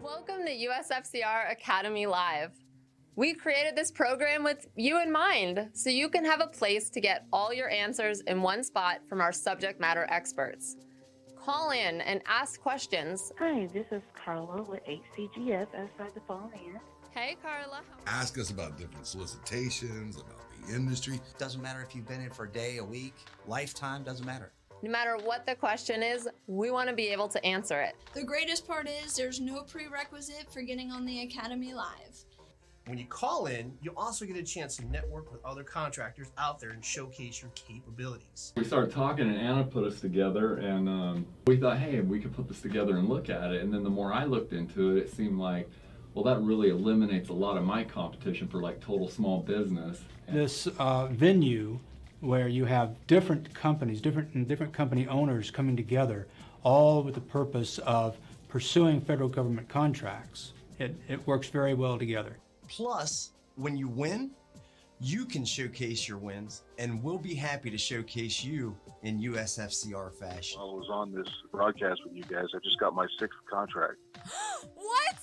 Welcome to USFCR Academy Live. We created this program with you in mind, so you can have a place to get all your answers in one spot from our subject matter experts. Call in and ask questions. Hi, this is Carla with HCGS outside the phone here. Hey, Carla. Ask us about different solicitations, about the industry. Doesn't matter if you've been in for a day, a week, lifetime, doesn't matter. No matter what the question is, we want to be able to answer it. The greatest part is there's no prerequisite for getting on the Academy Live. When you call in, you'll also get a chance to network with other contractors out there and showcase your capabilities. We started talking and Anna put us together and we thought, hey, we could put this together and look at it. And then the more I looked into it, it seemed like, well, that really eliminates a lot of my competition for like total small business. This venue where you have different companies, different company owners coming together, all with the purpose of pursuing federal government contracts. It works very well together. Plus, when you win, you can showcase your wins, and we'll be happy to showcase you in USFCR fashion. I was on this broadcast with you guys. I just got my 6th contract. What?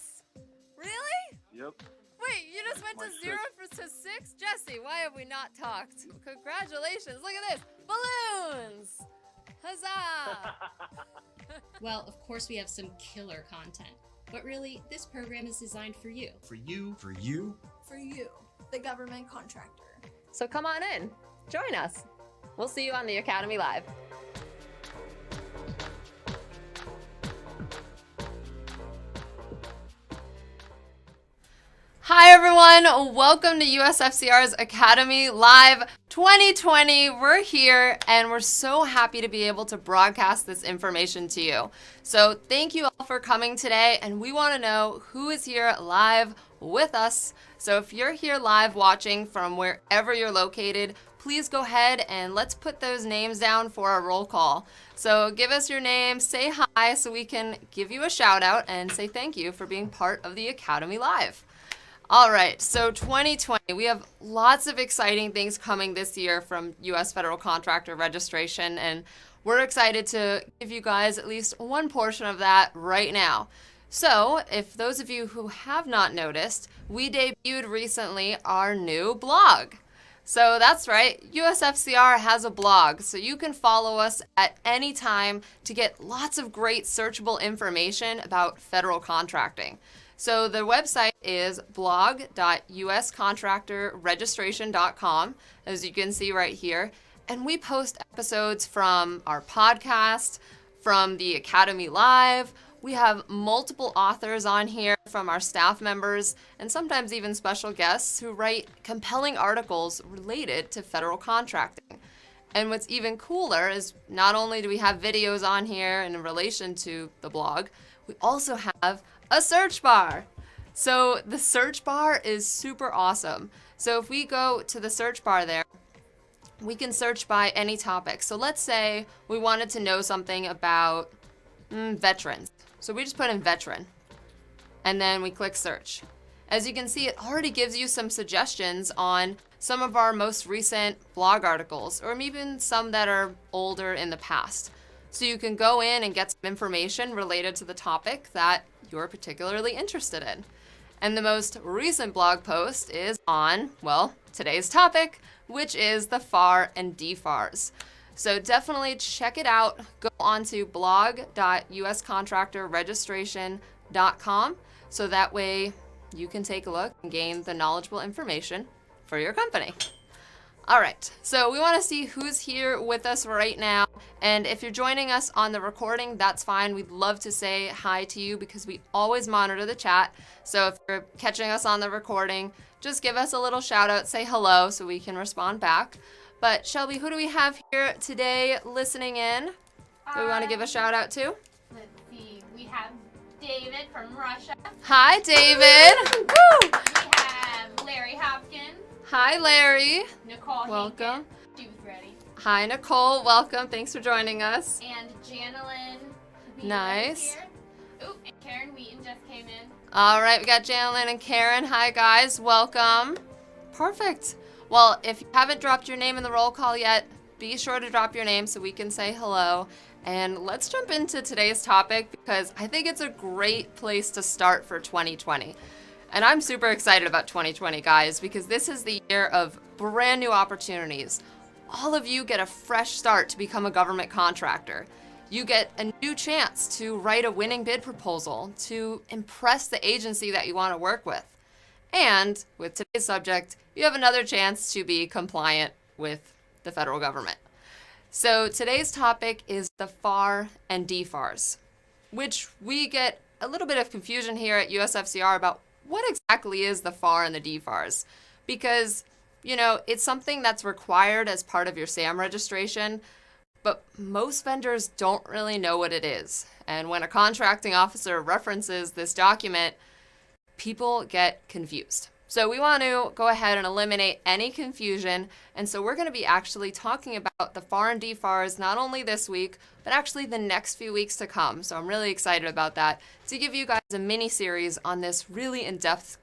Really? Yep. Wait, you just went to 0 to 6? Jesse, why have we not talked? Congratulations, look at this. Balloons! Huzzah! Well, of course we have some killer content, but really, this program is designed for you. For you, for you, For you, the government contractor. So come on in, join us. We'll see you on the Academy Live. Hi everyone, welcome to USFCR's Academy Live 2020. We're here and we're so happy to be able to broadcast this information to you. So thank you all for coming today, and we want to know who is here live with us. So if you're here live watching from wherever you're located, please go ahead and let's put those names down for our roll call. So give us your name, say hi so we can give you a shout out and say thank you for being part of the Academy Live. All right, so 2020, we have lots of exciting things coming this year from U.S. Federal Contractor registration, and we're excited to give you guys at least one portion of that right now. So, if those of you who have not noticed, we debuted recently our new blog. So that's right, USFCR has a blog, so you can follow us at any time to get lots of great searchable information about federal contracting. So the website is blog.uscontractorregistration.com, as you can see right here. And we post episodes from our podcast, from the Academy Live. We have multiple authors on here from our staff members, and sometimes even special guests who write compelling articles related to federal contracting. And what's even cooler is not only do we have videos on here in relation to the blog, we also have a search bar. So the search bar is super awesome. So if we go to the search bar there, we can search by any topic. So let's say we wanted to know something about veterans. So we just put in veteran, and then we click search. As you can see, it already gives you some suggestions on some of our most recent blog articles, or even some that are older in the past. So you can go in and get some information related to the topic that you're particularly interested in. And the most recent blog post is on, well, today's topic, which is the FAR and DFARs. So definitely check it out. Go on to blog.uscontractorregistration.com so that way you can take a look and gain the knowledgeable information for your company. All right, so we want to see who's here with us right now. And if you're joining us on the recording, that's fine. We'd love to say hi to you because we always monitor the chat. So if you're catching us on the recording, just give us a little shout out, say hello so we can respond back. But Shelby, who do we have here today listening in that we want to give a shout out to? Let's see, we have David from Russia. Hi, David. Woo! We have Larry Hopkins. Hi, Larry. Nicole Welcome. Hankins. She was ready. Hi, Nicole. Welcome. Thanks for joining us. And Janelyn. Nice. Here. Ooh, and Karen Wheaton just came in. All right, we got Janelyn and Karen. Hi, guys. Welcome. Perfect. Well, if you haven't dropped your name in the roll call yet, be sure to drop your name so we can say hello. And let's jump into today's topic because I think it's a great place to start for 2020. And I'm super excited about 2020, guys, because this is the year of brand new opportunities. All of you get a fresh start to become a government contractor. You get a new chance to write a winning bid proposal to impress the agency that you want to work with. And with today's subject, you have another chance to be compliant with the federal government. So today's topic is the FAR and DFARs, which we get a little bit of confusion here at USFCR about what exactly is the FAR and the DFARs, because, it's something that's required as part of your SAM registration, but most vendors don't really know what it is. And when a contracting officer references this document, people get confused. So we want to go ahead and eliminate any confusion. And so we're going to be actually talking about the FAR and DFARs not only this week, but actually the next few weeks to come. So I'm really excited about that to give you guys a mini series on this really in-depth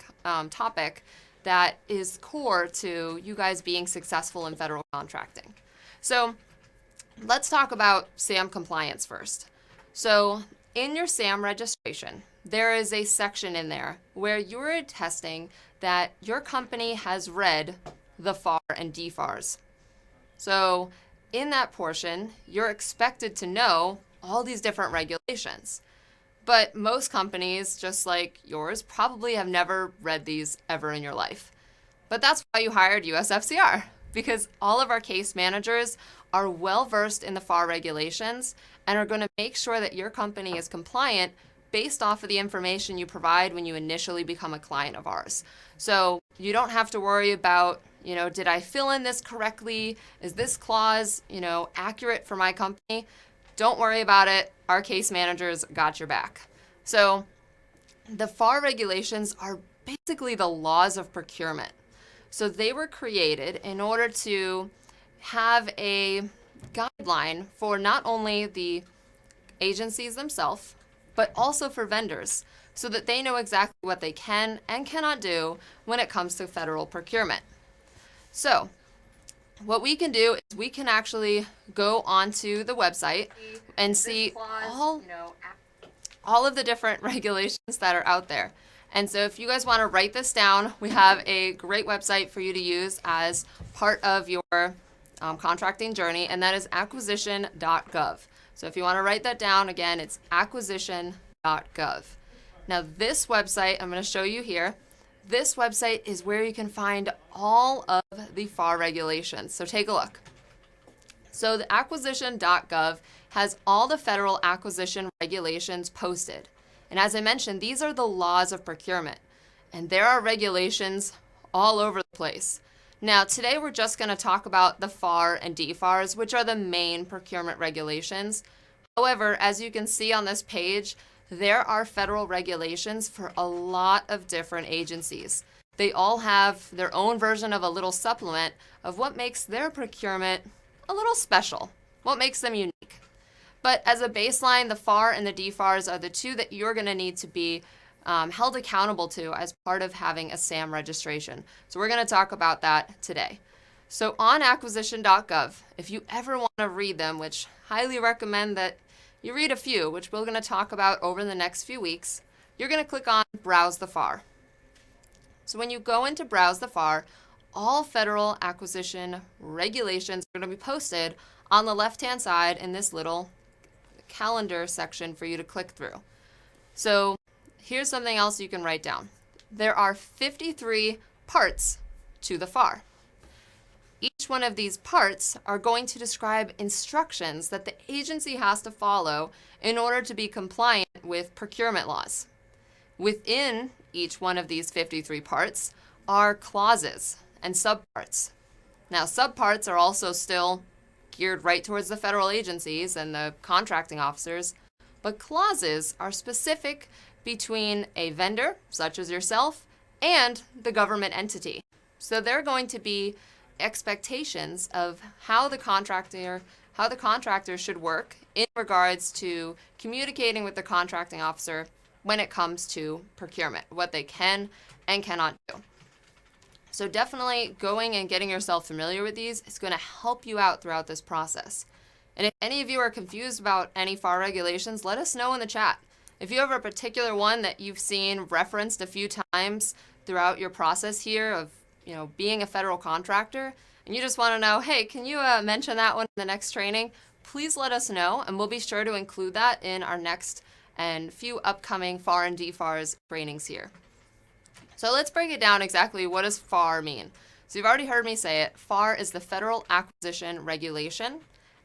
topic that is core to you guys being successful in federal contracting. So let's talk about SAM compliance first. So in your SAM registration, there is a section in there where you're attesting that your company has read the FAR and DFARs. So in that portion, you're expected to know all these different regulations. But most companies, just like yours, probably have never read these ever in your life. But that's why you hired USFCR, because all of our case managers are well versed in the FAR regulations and are going to make sure that your company is compliant based off of the information you provide when you initially become a client of ours. So you don't have to worry about, did I fill in this correctly? Is this clause, accurate for my company? Don't worry about it. Our case managers got your back. So the FAR regulations are basically the laws of procurement. So they were created in order to have a guideline for not only the agencies themselves, but also for vendors, so that they know exactly what they can and cannot do when it comes to federal procurement. So what we can do is we can actually go onto the website and see all of the different regulations that are out there. And so if you guys want to write this down, we have a great website for you to use as part of your contracting journey, and that is acquisition.gov. So if you want to write that down, again, it's acquisition.gov. Now this website, I'm going to show you here, this website is where you can find all of the FAR regulations. So take a look. So the acquisition.gov has all the federal acquisition regulations posted. And as I mentioned, these are the laws of procurement. And there are regulations all over the place. Now, today we're just going to talk about the FAR and DFARs, which are the main procurement regulations. However, as you can see on this page, there are federal regulations for a lot of different agencies. They all have their own version of a little supplement of what makes their procurement a little special, what makes them unique. But as a baseline, the FAR and the DFARs are the two that you're going to need to be held accountable to as part of having a SAM registration. So we're going to talk about that today. So on acquisition.gov, if you ever want to read them, which I highly recommend that you read a few, which we're going to talk about over the next few weeks, you're going to click on Browse the FAR. So when you go into Browse the FAR, all federal acquisition regulations are going to be posted on the left-hand side in this little calendar section for you to click through. So here's something else you can write down. There are 53 parts to the FAR. Each one of these parts are going to describe instructions that the agency has to follow in order to be compliant with procurement laws. Within each one of these 53 parts are clauses and subparts. Now, subparts are also still geared right towards the federal agencies and the contracting officers, but clauses are specific between a vendor, such as yourself, and the government entity. So they're going to be expectations of how the contractor should work in regards to communicating with the contracting officer when it comes to procurement, what they can and cannot do. So definitely going and getting yourself familiar with these is going to help you out throughout this process. And if any of you are confused about any FAR regulations, let us know in the chat. If you have a particular one that you've seen referenced a few times throughout your process here of, being a federal contractor, and you just want to know, hey, can you mention that one in the next training? Please let us know, and we'll be sure to include that in our next and few upcoming FAR and DFARS trainings here. So let's break it down exactly. What does FAR mean? So you've already heard me say it. FAR is the Federal Acquisition Regulation,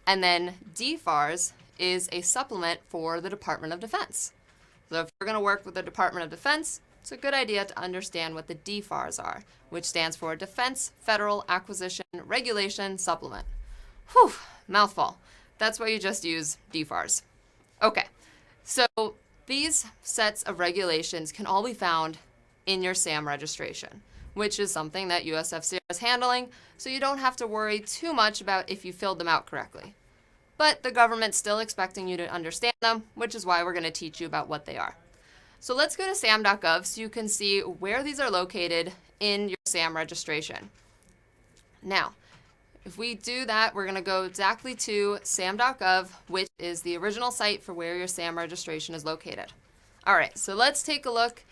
and then DFARS is a supplement for the Department of Defense. So if you're going to work with the Department of Defense, it's a good idea to understand what the DFARS are, which stands for Defense Federal Acquisition Regulation Supplement. Whew, mouthful. That's why you just use DFARS. Okay, so these sets of regulations can all be found in your SAM registration, which is something that USFCR is handling, so you don't have to worry too much about if you filled them out correctly. But the government's still expecting you to understand them, which is why we're going to teach you about what they are. So let's go to sam.gov so you can see where these are located in your SAM registration. Now, if we do that, we're going to go exactly to sam.gov, which is the original site for where your SAM registration is located. All right, so let's take a look.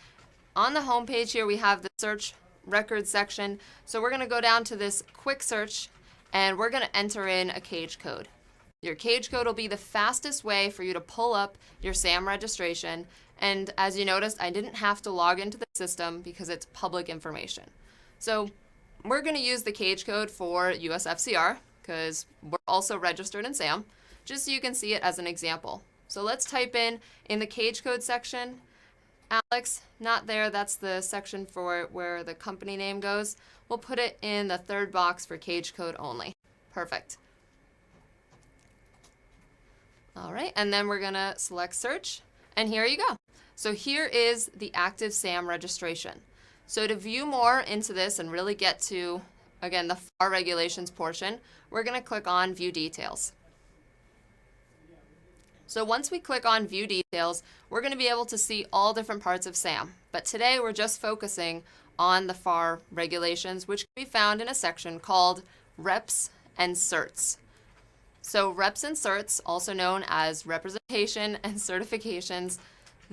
On the home page here, we have the search records section. So we're going to go down to this quick search, and we're going to enter in a cage code. Your cage code will be the fastest way for you to pull up your SAM registration. And as you noticed, I didn't have to log into the system because it's public information. So we're going to use the cage code for USFCR because we're also registered in SAM, just so you can see it as an example. So let's type in the cage code section. Alex, not there. That's the section for where the company name goes. We'll put it in the third box for cage code only. Perfect. All right, and then we're going to select search, and here you go. So here is the active SAM registration. So to view more into this and really get to, again, the FAR regulations portion, we're going to click on View Details. So once we click on View Details, we're going to be able to see all different parts of SAM. But today we're just focusing on the FAR regulations, which can be found in a section called Reps and Certs. So reps and certs, also known as representation and certifications,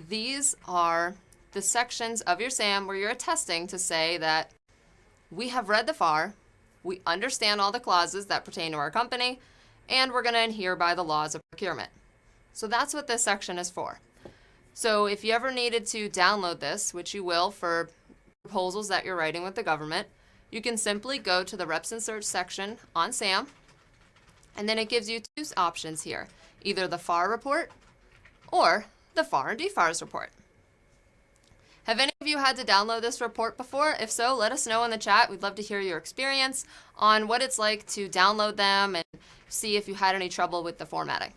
these are the sections of your SAM where you're attesting to say that we have read the FAR, we understand all the clauses that pertain to our company, and we're going to adhere by the laws of procurement. So that's what this section is for. So if you ever needed to download this, which you will for proposals that you're writing with the government, you can simply go to the reps and certs section on SAM, and then it gives you two options here, either the FAR report or the FAR and DFARS report. Have any of you had to download this report before? If so, let us know in the chat. We'd love to hear your experience on what it's like to download them and see if you had any trouble with the formatting.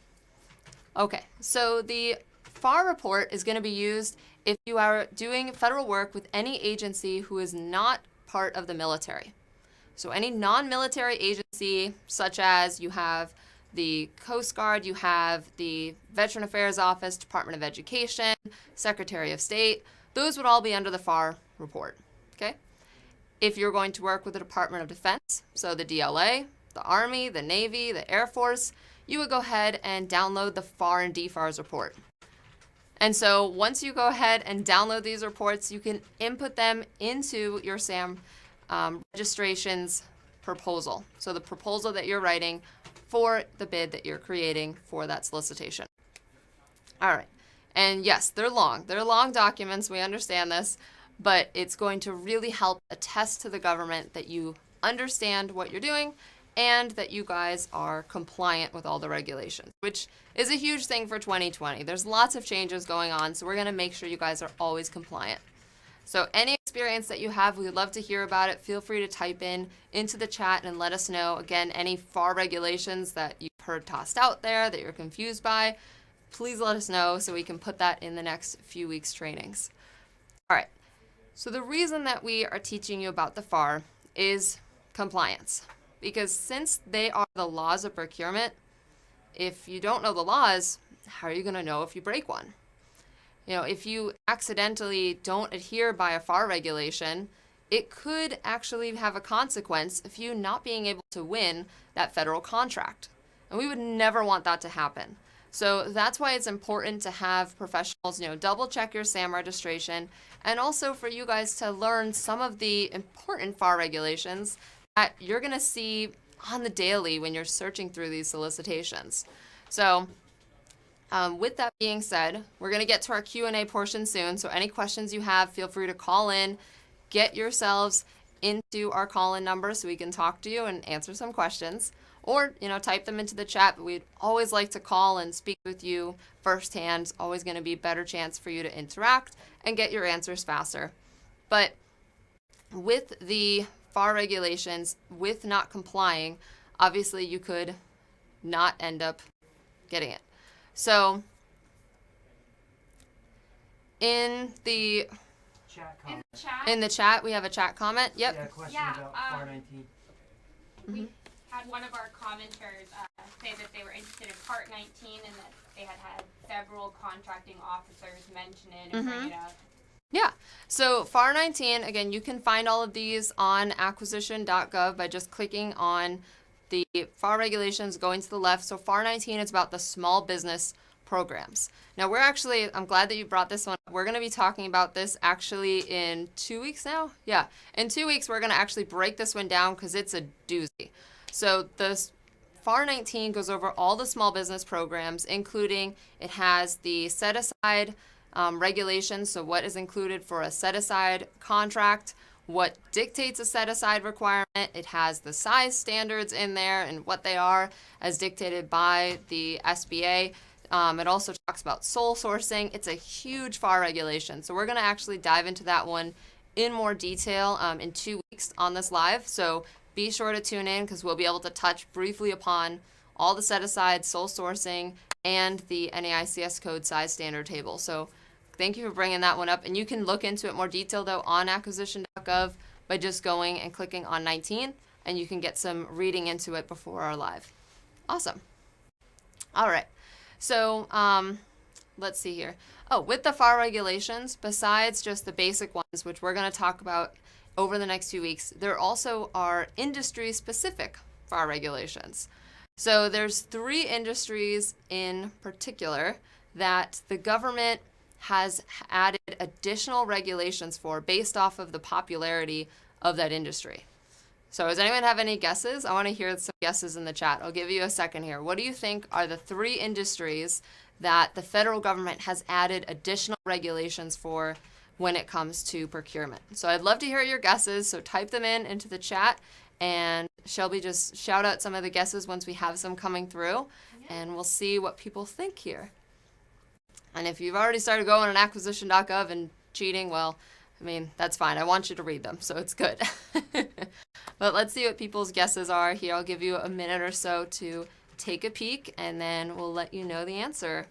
Okay, so the FAR report is going to be used if you are doing federal work with any agency who is not part of the military. So any non-military agency, such as you have the Coast Guard, you have the Veteran Affairs Office, Department of Education, Secretary of State, those would all be under the FAR report, okay? If you're going to work with the Department of Defense, so the DLA, the Army, the Navy, the Air Force, you would go ahead and download the FAR and DFARS report. And so once you go ahead and download these reports, you can input them into your SAM registrations proposal. So the proposal that you're writing for the bid that you're creating for that solicitation. All right. And yes, they're long. They're long documents. We understand this, but it's going to really help attest to the government that you understand what you're doing and that you guys are compliant with all the regulations, which is a huge thing for 2020. There's lots of changes going on, so we're going to make sure you guys are always compliant. So any experience that you have, we would love to hear about it. Feel free to type into the chat and let us know. Again, any FAR regulations that you've heard tossed out there that you're confused by, please let us know so we can put that in the next few weeks' trainings. All right, so the reason that we are teaching you about the FAR is compliance. Because since they are the laws of procurement, if you don't know the laws, how are you going to know if you break one? You know, if you accidentally don't adhere by a FAR regulation, it could actually have a consequence of you not being able to win that federal contract. And we would never want that to happen. So that's why it's important to have professionals, double check your SAM registration, and also for you guys to learn some of the important FAR regulations that you're going to see on the daily when you're searching through these solicitations. So with that being said, we're going to get to our Q&A portion soon. So any questions you have, feel free to call in, get yourselves into our call-in number so we can talk to you and answer some questions. Or, type them into the chat, but we'd always like to call and speak with you firsthand. It's always going to be a better chance for you to interact and get your answers faster. But with the FAR regulations, with not complying, obviously you could not end up getting it. So, in the chat, we have a chat comment. Yep. Yeah, question about FAR 19. We had one of our commenters say that they were interested in Part 19 and that they had several contracting officers mention it and bring it up. Yeah. So FAR 19, again, you can find all of these on acquisition.gov by just clicking on the FAR regulations, going to the left. So FAR 19 is about the small business programs. Now I'm glad that you brought this one up. We're going to be talking about this actually in 2 weeks now. Yeah. In 2 weeks, we're going to actually break this one down because it's a doozy. So the FAR 19 goes over all the small business programs, including it has the set-aside regulations, so what is included for a set-aside contract, what dictates a set-aside requirement. It has the size standards in there and what they are as dictated by the SBA. It also talks about sole sourcing. It's a huge FAR regulation, so we're going to actually dive into that one in more detail in 2 weeks on this live. So be sure to tune in because we'll be able to touch briefly upon all the set-aside, sole sourcing, and the NAICS code size standard table. So thank you for bringing that one up. And you can look into it more detail, though, on acquisition.gov by just going and clicking on 19, and you can get some reading into it before our live. Awesome. All right. So let's see here. Oh, with the FAR regulations, besides just the basic ones, which we're going to talk about over the next few weeks, there also are industry-specific FAR regulations. So there's 3 industries in particular that the government has added additional regulations for based off of the popularity of that industry. So does anyone have any guesses? I want to hear some guesses in the chat. I'll give you a second here. What do you think are the 3 industries that the federal government has added additional regulations for when it comes to procurement? So I'd love to hear your guesses, so type them into the chat, and Shelby just shout out some of the guesses once we have some coming through, and we'll see what people think here. And if you've already started going on acquisition.gov and cheating, well, I mean, that's fine. I want you to read them, so it's good. But let's see what people's guesses are here. I'll give you a minute or so to take a peek, and then we'll let you know the answer.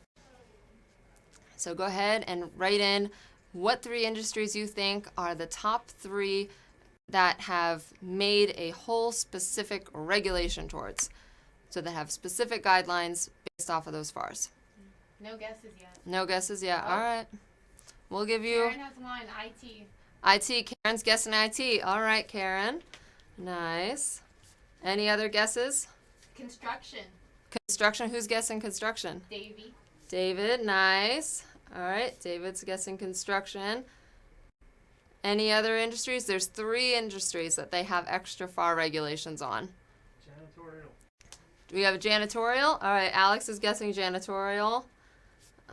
So go ahead and write in what 3 industries you think are the top 3 that have made a whole specific regulation towards. So that have specific guidelines based off of those FARs. No guesses yet. No guesses yet. Oh. All right. We'll give you... Karen has one, IT. IT. Karen's guessing IT. All right, Karen. Nice. Any other guesses? Construction. Construction. Who's guessing construction? Davey. David. Nice. All right. David's guessing construction. Any other industries? There's 3 industries that they have extra FAR regulations on. Janitorial. Do we have a janitorial? All right. Alex is guessing janitorial.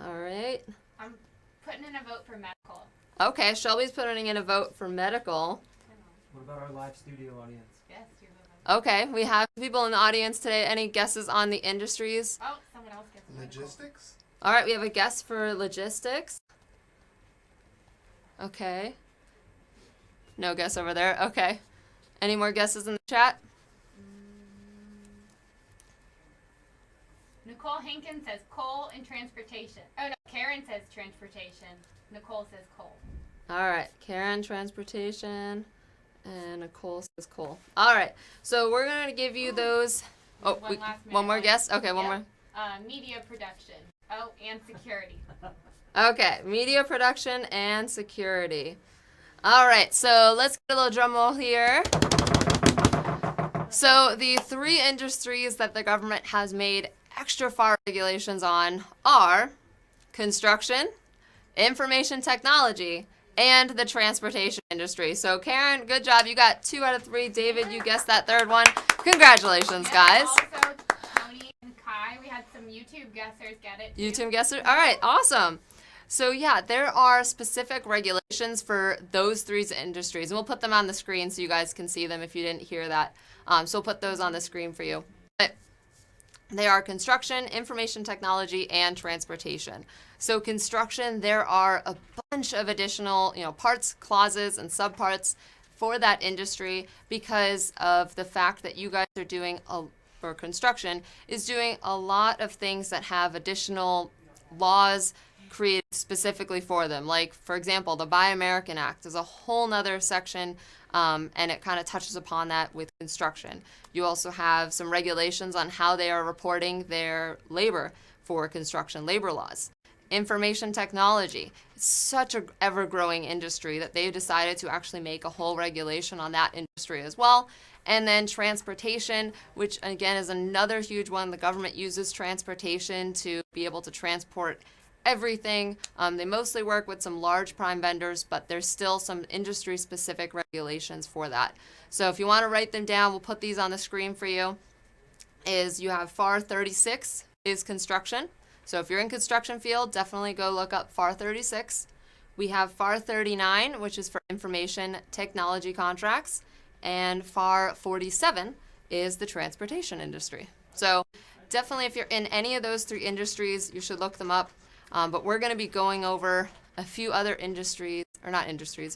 All right. I'm putting in a vote for medical. Okay. Shelby's putting in a vote for medical. What about our live studio audience? Yes, you're the vote. Okay. We have people in the audience today. Any guesses on the industries? Oh, someone else gets medical. Logistics? All right. We have a guess for logistics. Okay. No guess over there. Okay. Any more guesses in the chat? Nicole Hankins says coal and transportation. Oh no, Karen says transportation. Nicole says coal. All right. Karen, transportation. And Nicole says coal. All right. So we're going to give you those. Oh, one more guess? Okay, one more. Media production. Oh, and security. Okay. Media production and security. All right, so let's get a little drum roll here. So the 3 industries that the government has made extra FAR regulations on are construction, information technology, and the transportation industry. So Karen, good job. You got 2 out of 3. David, you guessed that 3rd one. Congratulations, guys. Also, Tony and Kai, we had some YouTube guessers get it. YouTube guesser. All right, awesome. So yeah, there are specific regulations for those 3 industries, and we'll put them on the screen so you guys can see them if you didn't hear that. So we'll put those on the screen for you. But they are construction, information technology, and transportation. So construction, there are a bunch of additional, parts, clauses, and subparts for that industry because of the fact that you guys are doing for construction is doing a lot of things that have additional laws created specifically for them. Like, for example, the Buy American Act is a whole nother section, and it kind of touches upon that with construction. You also have some regulations on how they are reporting their labor for construction labor laws. Information technology, it's such an ever-growing industry that they've decided to actually make a whole regulation on that industry as well. And then transportation, which again is another huge one. The government uses transportation to be able to transport everything. They mostly work with some large prime vendors, but there's still some industry-specific regulations for that. So if you want to write them down, we'll put these on the screen for you. You have FAR 36 is construction. So if you're in construction field, definitely go look up FAR 36. We have FAR 39, which is for information technology contracts, and FAR 47 is the transportation industry. So definitely if you're in any of those 3 industries, you should look them up. But we're going to be going over a few other a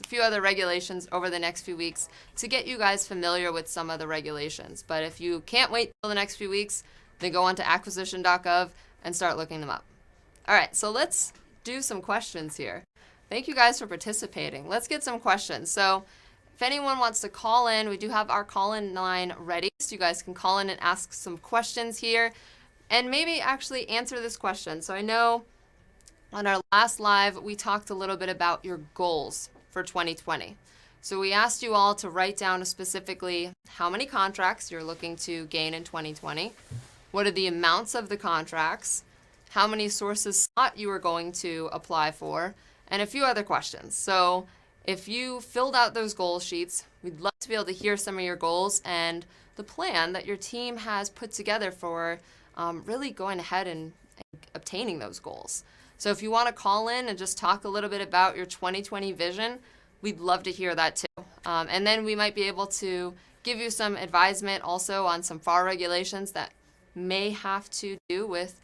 few other regulations over the next few weeks to get you guys familiar with some of the regulations. But if you can't wait till the next few weeks, then go on to acquisition.gov and start looking them up. All right, so let's do some questions here. Thank you guys for participating. Let's get some questions. So if anyone wants to call in, we do have our call-in line ready, so you guys can call in and ask some questions here and maybe actually answer this question. So I know on our last live, we talked a little bit about your goals for 2020. So we asked you all to write down specifically how many contracts you're looking to gain in 2020, what are the amounts of the contracts, how many sources thought you were going to apply for, and a few other questions. So if you filled out those goal sheets, we'd love to be able to hear some of your goals and the plan that your team has put together for really going ahead and obtaining those goals. So if you want to call in and just talk a little bit about your 2020 vision, we'd love to hear that too. And then we might be able to give you some advisement also on some FAR regulations that may have to do with,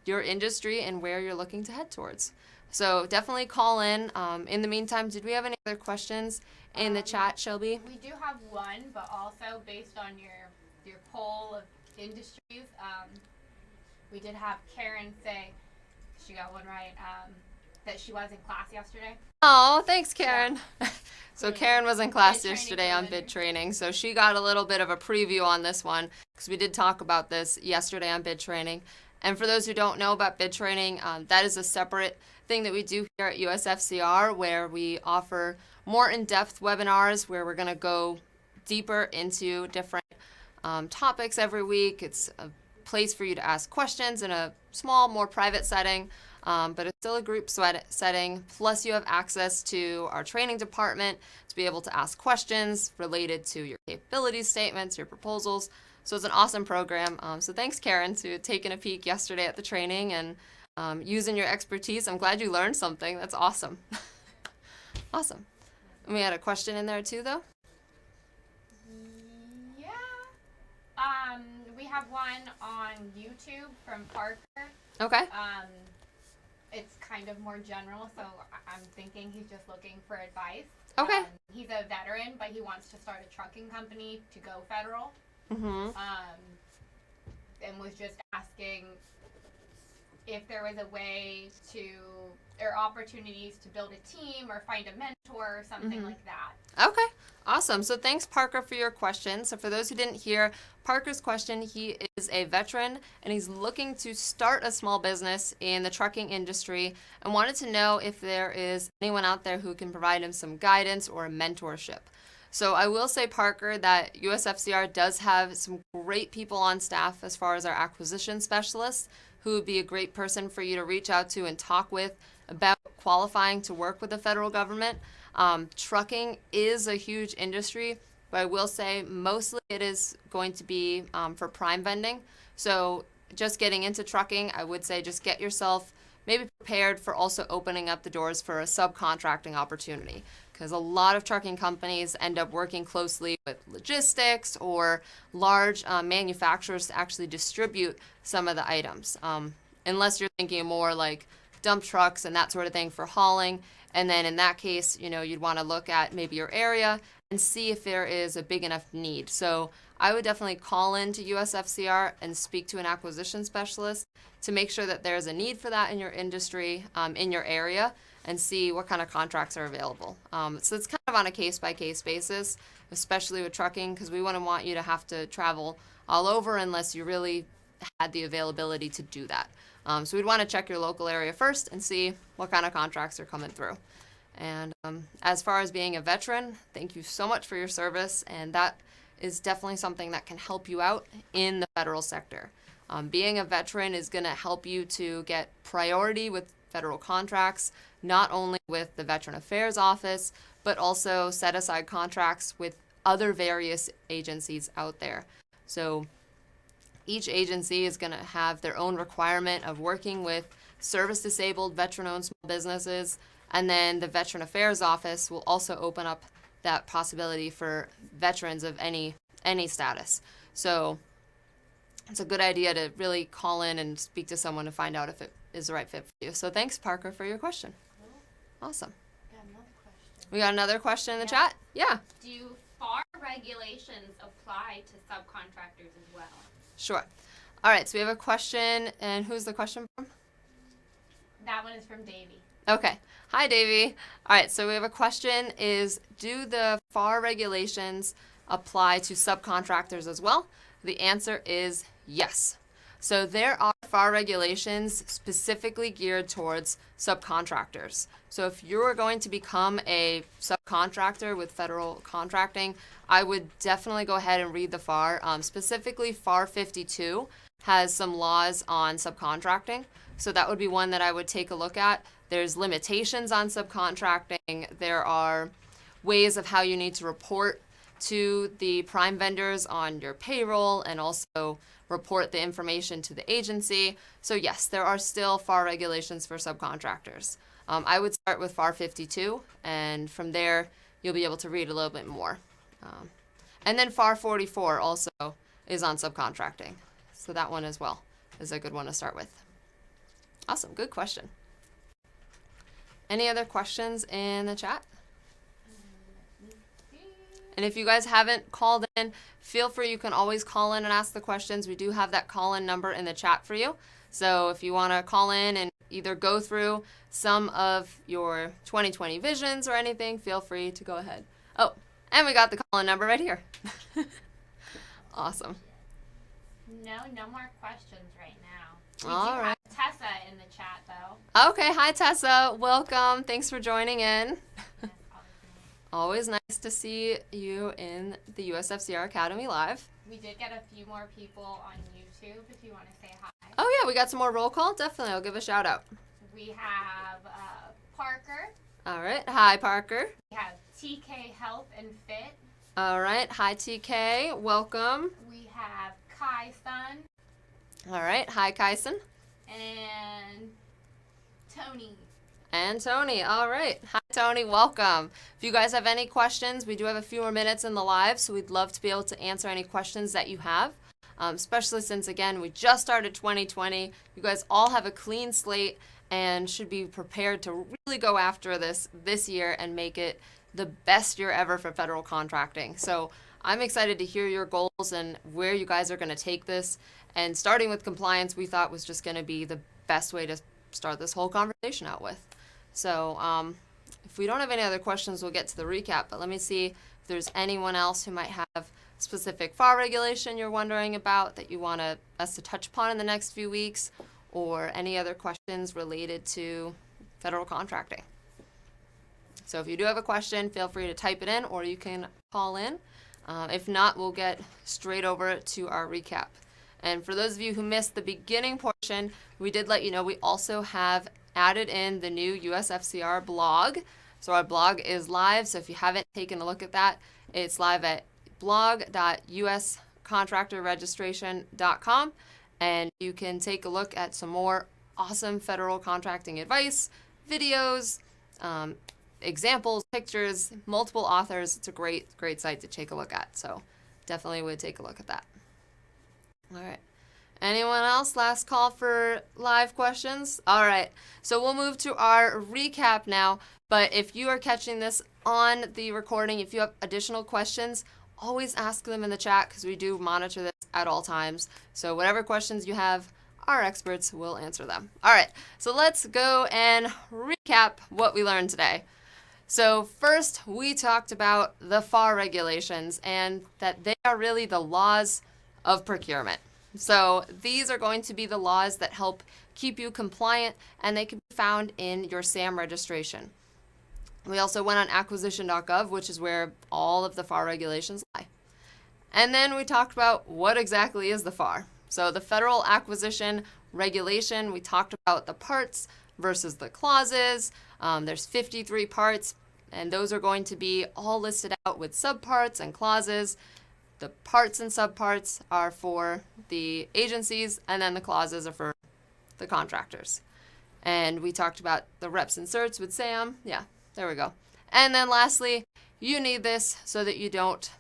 your industry and where you're looking to head towards. So definitely call in. In the meantime, did we have any other questions in the chat, Shelby? We do have one, but also based on your poll of industries, we did have Karen say, she got one right, that she was in class yesterday. Oh, thanks, Karen. Yeah. So Karen was in class yesterday on bid training, so she got a little bit of a preview on this one because we did talk about this yesterday on bid training. And for those who don't know about bid training, that is a separate thing that we do here at USFCR where we offer more in-depth webinars where we're going to go deeper into different topics every week. It's a place for you to ask questions in a small, more private setting, but it's still a group setting. Plus, you have access to our training department to be able to ask questions related to your capability statements, your proposals. So it's an awesome program. So thanks, Karen, to taking a peek yesterday at the training and using your expertise. I'm glad you learned something. That's awesome. Awesome. And we had a question in there too, though. We have one on YouTube from Parker. Okay. It's kind of more general, so I'm thinking he's just looking for advice. Okay. He's a veteran, but he wants to start a trucking company to go federal. Mm-hmm. And was just asking if there was a way or opportunities to build a team or find a mentor or something like that. Okay, awesome. So thanks, Parker, for your question. So for those who didn't hear Parker's question, he is a veteran and he's looking to start a small business in the trucking industry and wanted to know if there is anyone out there who can provide him some guidance or a mentorship. So I will say, Parker, that USFCR does have some great people on staff as far as our acquisition specialists who would be a great person for you to reach out to and talk with about qualifying to work with the federal government. Trucking is a huge industry, but I will say mostly it is going to be for prime vending. So just getting into trucking, I would say just get yourself maybe prepared for also opening up the doors for a subcontracting opportunity, because a lot of trucking companies end up working closely with logistics or large manufacturers to actually distribute some of the items. Unless you're thinking more like dump trucks and that sort of thing for hauling. And then in that case, you'd want to look at maybe your area and see if there is a big enough need. So I would definitely call into USFCR and speak to an acquisition specialist to make sure that there's a need for that in your industry, in your area, and see what kind of contracts are available. So it's kind of on a case-by-case basis, especially with trucking, because we wouldn't want you to have to travel all over unless you really had the availability to do that. So we'd want to check your local area first and see what kind of contracts are coming through. And as far as being a veteran, thank you so much for your service, and that is definitely something that can help you out in the federal sector. Being a veteran is going to help you to get priority with federal contracts, not only with the Veteran Affairs Office, but also set aside contracts with other various agencies out there. So each agency is going to have their own requirement of working with service-disabled, veteran-owned small businesses, and then the Veteran Affairs Office will also open up that possibility for veterans of any status. So it's a good idea to really call in and speak to someone to find out if it is the right fit for you. So thanks, Parker, for your question. Awesome. We got another question in the chat? Yeah. Do FAR regulations apply to subcontractors as well? Sure. All right, so we have a question, and who's the question from? That one is from Davey. Okay. Hi, Davey. All right, so we have a question is, do the FAR regulations apply to subcontractors as well? The answer is yes. So there are FAR regulations specifically geared towards subcontractors. So if you are going to become a subcontractor with federal contracting, I would definitely go ahead and read the FAR. Specifically, FAR 52 has some laws on subcontracting. So that would be one that I would take a look at. There's limitations on subcontracting. There are ways of how you need to report to the prime vendors on your payroll and also report the information to the agency. So yes, there are still FAR regulations for subcontractors. I would start with FAR 52, and from there you'll be able to read a little bit more. And then FAR 44 also is on subcontracting. So that one as well is a good one to start with. Awesome, good question. Any other questions in the chat? And if you guys haven't called in, feel free, you can always call in and ask the questions. We do have that call-in number in the chat for you. So if you want to call in and either go through some of your 2020 visions or anything, feel free to go ahead. Oh, and we got the call-in number right here. Awesome. No more questions right now. We All do right. have Tessa in the chat, though. Okay, hi Tessa, welcome. Thanks for joining in. Always nice to see you in the USFCR Academy Live. We did get a few more people on YouTube if you want to say hi. Oh yeah, we got some more roll call. Definitely, I'll give a shout out. We have Parker. All right, hi Parker. We have TK Health and Fit. All right, hi TK, welcome. We have Kai Sun All right, hi Kyson. and Tony. And Tony, all right. Hi Tony, welcome. If you guys have any questions, we do have a few more minutes in the live, so we'd love to be able to answer any questions that you have, especially since, again, we just started 2020. You guys all have a clean slate and should be prepared to really go after this year and make it the best year ever for federal contracting. So I'm excited to hear your goals and where you guys are going to take this. And starting with compliance, we thought was just going to be the best way to start this whole conversation out with. So if we don't have any other questions, we'll get to the recap. But let me see if there's anyone else who might have specific FAR regulation you're wondering about that you want us to touch upon in the next few weeks, or any other questions related to federal contracting. So if you do have a question, feel free to type it in, or you can call in. If not, we'll get straight over to our recap. And for those of you who missed the beginning portion, we did let you know we also have added in the new USFCR blog. So our blog is live, so if you haven't taken a look at that, it's live at blog.uscontractorregistration.com, and you can take a look at some more awesome federal contracting advice, videos, examples, pictures, multiple authors. It's a great site to take a look at, so definitely would take a look at that. All right. Anyone else? Last call for live questions? All right. So we'll move to our recap now. But if you are catching this on the recording, if you have additional questions, always ask them in the chat because we do monitor this at all times. So whatever questions you have, our experts will answer them. All right. So let's go and recap what we learned today. So first, we talked about the FAR regulations and that they are really the laws of procurement. So these are going to be the laws that help keep you compliant, and they can be found in your SAM registration. We also went on acquisition.gov, which is where all of the FAR regulations lie. And then we talked about what exactly is the FAR. So the Federal Acquisition Regulation, we talked about the parts versus the clauses. There's 53 parts, and those are going to be all listed out with subparts and clauses. The parts and subparts are for the agencies, and then the clauses are for the contractors. And we talked about the reps and certs with SAM. Yeah, there we go. And then lastly, you need this so that you don't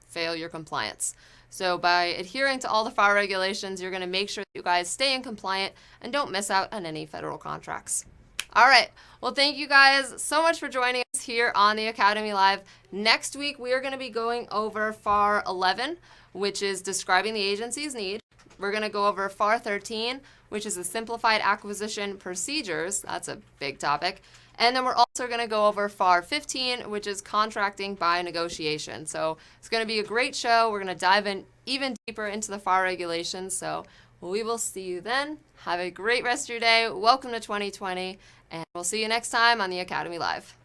fail your compliance. So by adhering to all the FAR regulations, you're going to make sure that you guys stay in compliant and don't miss out on any federal contracts. All right. Well, thank you guys so much for joining us here on the Academy Live. Next week, we are going to be going over FAR 11, which is describing the agency's need. We're going to go over FAR 13, which is the simplified acquisition procedures. That's a big topic. And then we're also going to go over FAR 15, which is contracting by negotiation. So it's going to be a great show. We're going to dive in even deeper into the FAR regulations. So we will see you then. Have a great rest of your day. Welcome to 2020. And we'll see you next time on the Academy Live.